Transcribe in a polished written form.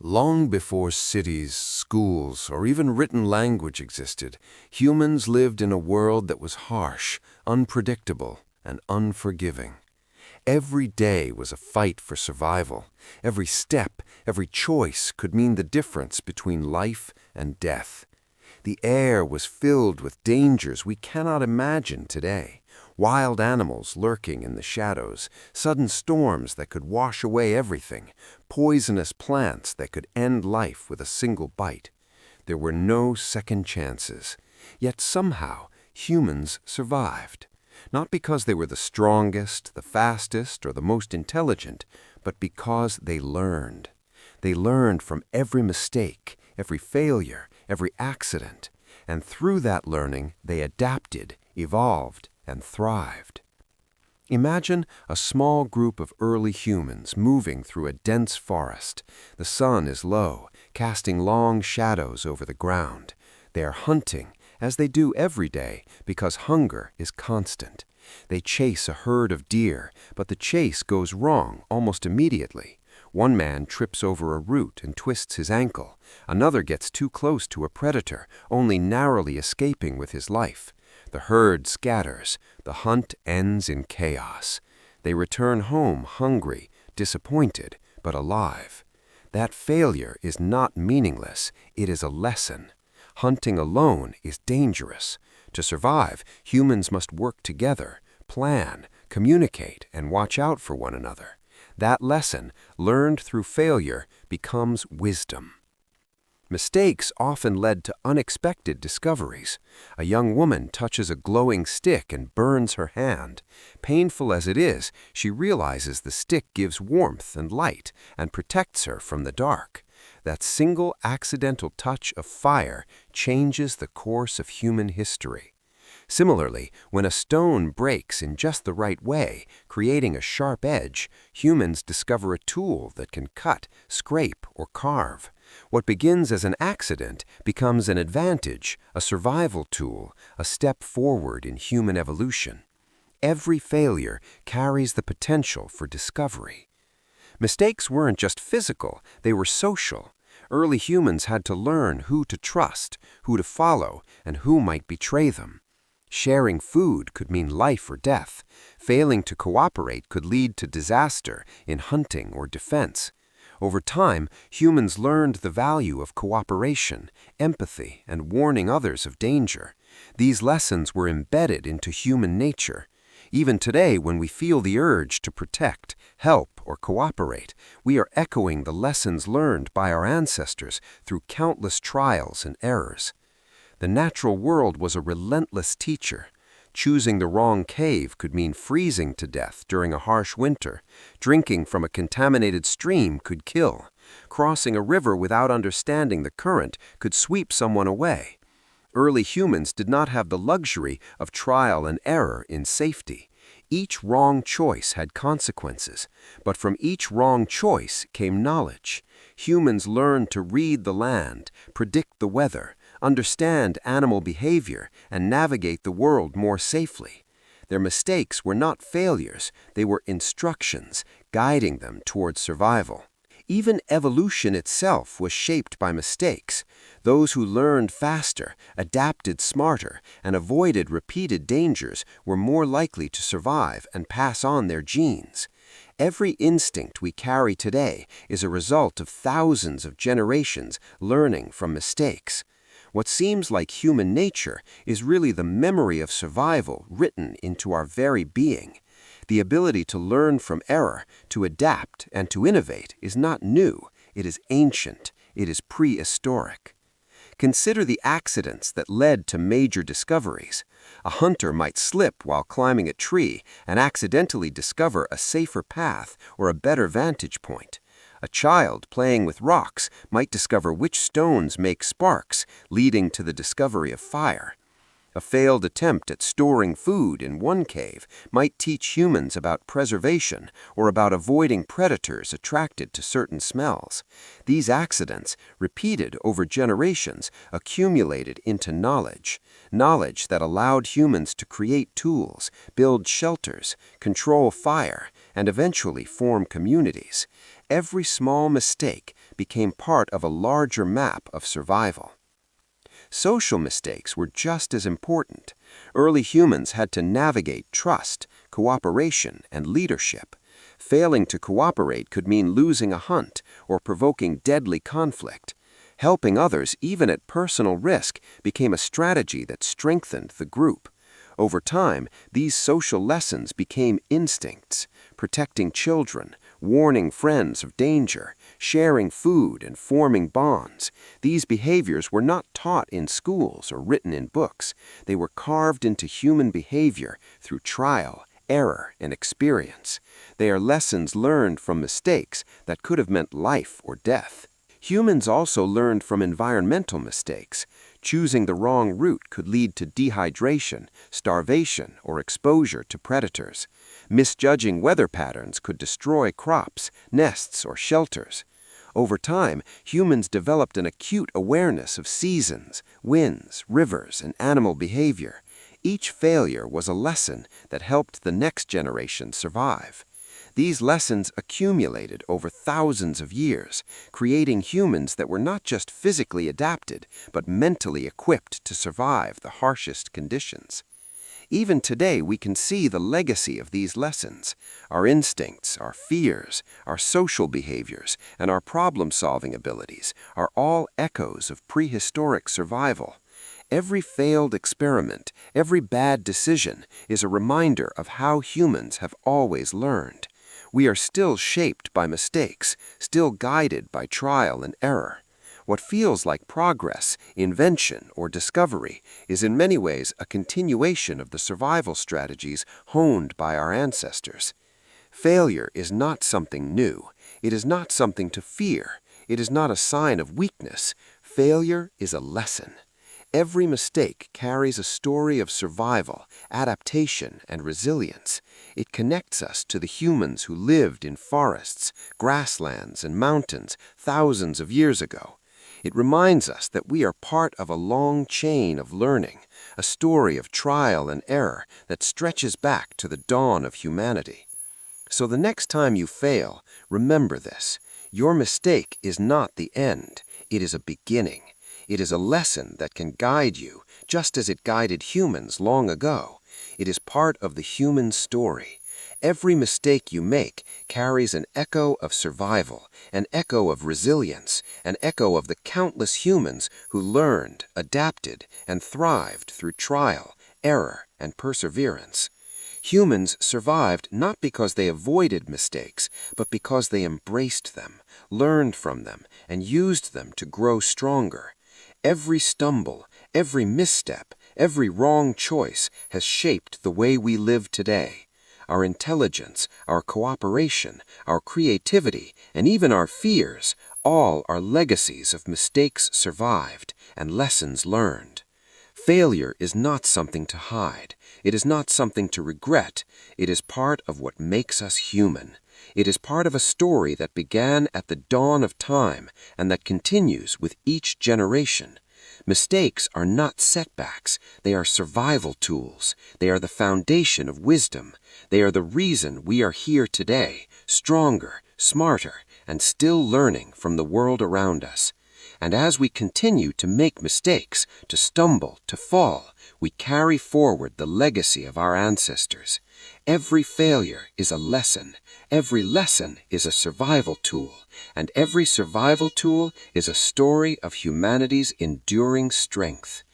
Long before cities, schools, or even written language existed, humans lived in a world that was harsh, unpredictable, and unforgiving. Every day was a fight for survival. Every step, every choice could mean the difference between life and death. The air was filled with dangers we cannot imagine today. Wild animals lurking in the shadows, sudden storms that could wash away everything, poisonous plants that could end life with a single bite. There were no second chances. Yet somehow, humans survived. Not because they were the strongest, the fastest, or the most intelligent, but because they learned. They learned from every mistake, every failure, every accident. And through that learning, they adapted, evolved, and thrived. Imagine a small group of early humans moving through a dense forest. The sun is low, casting long shadows over the ground. They are hunting, as they do every day, because hunger is constant. They chase a herd of deer, but the chase goes wrong almost immediately. One man trips over a root and twists his ankle. Another gets too close to a predator, only narrowly escaping with his life. The herd scatters. The hunt ends in chaos. They return home hungry, disappointed, but alive. That failure is not meaningless. It is a lesson. Hunting alone is dangerous. To survive, humans must work together, plan, communicate, and watch out for one another. That lesson, learned through failure, becomes wisdom. Mistakes often led to unexpected discoveries. A young woman touches a glowing stick and burns her hand. Painful as it is, she realizes the stick gives warmth and light and protects her from the dark. That single accidental touch of fire changes the course of human history. Similarly, when a stone breaks in just the right way, creating a sharp edge, humans discover a tool that can cut, scrape, or carve. What begins as an accident becomes an advantage, a survival tool, a step forward in human evolution. Every failure carries the potential for discovery. Mistakes weren't just physical, they were social. Early humans had to learn who to trust, who to follow, and who might betray them. Sharing food could mean life or death. Failing to cooperate could lead to disaster in hunting or defense. Over time, humans learned the value of cooperation, empathy, and warning others of danger. These lessons were embedded into human nature. Even today, when we feel the urge to protect, help, or cooperate, we are echoing the lessons learned by our ancestors through countless trials and errors. The natural world was a relentless teacher. Choosing the wrong cave could mean freezing to death during a harsh winter. Drinking from a contaminated stream could kill. Crossing a river without understanding the current could sweep someone away. Early humans did not have the luxury of trial and error in safety. Each wrong choice had consequences, but from each wrong choice came knowledge. Humans learned to read the land, predict the weather, understand animal behavior, and navigate the world more safely. Their mistakes were not failures, they were instructions, guiding them towards survival. Even evolution itself was shaped by mistakes. Those who learned faster, adapted smarter, and avoided repeated dangers were more likely to survive and pass on their genes. Every instinct we carry today is a result of thousands of generations learning from mistakes. What seems like human nature is really the memory of survival written into our very being. The ability to learn from error, to adapt, and to innovate is not new. It is ancient. It is prehistoric. Consider the accidents that led to major discoveries. A hunter might slip while climbing a tree and accidentally discover a safer path or a better vantage point. A child playing with rocks might discover which stones make sparks, leading to the discovery of fire. A failed attempt at storing food in one cave might teach humans about preservation or about avoiding predators attracted to certain smells. These accidents, repeated over generations, accumulated into knowledge that allowed humans to create tools, build shelters, control fire, and eventually form communities. Every small mistake became part of a larger map of survival. Social mistakes were just as important. Early humans had to navigate trust, cooperation, and leadership. Failing to cooperate could mean losing a hunt or provoking deadly conflict. Helping others, even at personal risk, became a strategy that strengthened the group. Over time, these social lessons became instincts, protecting children, warning friends of danger, sharing food, and forming bonds. These behaviors were not taught in schools or written in books. They were carved into human behavior through trial, error, and experience. They are lessons learned from mistakes that could have meant life or death. Humans also learned from environmental mistakes. Choosing the wrong route could lead to dehydration, starvation, or exposure to predators. Misjudging weather patterns could destroy crops, nests, or shelters. Over time, humans developed an acute awareness of seasons, winds, rivers, and animal behavior. Each failure was a lesson that helped the next generation survive. These lessons accumulated over thousands of years, creating humans that were not just physically adapted, but mentally equipped to survive the harshest conditions. Even today, we can see the legacy of these lessons. Our instincts, our fears, our social behaviors, and our problem-solving abilities are all echoes of prehistoric survival. Every failed experiment, every bad decision is a reminder of how humans have always learned. We are still shaped by mistakes, still guided by trial and error. What feels like progress, invention, or discovery is in many ways a continuation of the survival strategies honed by our ancestors. Failure is not something new. It is not something to fear. It is not a sign of weakness. Failure is a lesson. Every mistake carries a story of survival, adaptation, and resilience. It connects us to the humans who lived in forests, grasslands, and mountains thousands of years ago. It reminds us that we are part of a long chain of learning, a story of trial and error that stretches back to the dawn of humanity. So the next time you fail, remember this. Your mistake is not the end. It is a beginning. It is a lesson that can guide you, just as it guided humans long ago. It is part of the human story. Every mistake you make carries an echo of survival, an echo of resilience, an echo of the countless humans who learned, adapted, and thrived through trial, error, and perseverance. Humans survived not because they avoided mistakes, but because they embraced them, learned from them, and used them to grow stronger. Every stumble, every misstep, every wrong choice has shaped the way we live today. Our intelligence, our cooperation, our creativity, and even our fears, all are legacies of mistakes survived and lessons learned. Failure is not something to hide. It is not something to regret. It is part of what makes us human. It is part of a story that began at the dawn of time and that continues with each generation. Mistakes are not setbacks. They are survival tools. They are the foundation of wisdom. They are the reason we are here today, stronger, smarter, and still learning from the world around us. And as we continue to make mistakes, to stumble, to fall, we carry forward the legacy of our ancestors. Every failure is a lesson. Every lesson is a survival tool. And every survival tool is a story of humanity's enduring strength.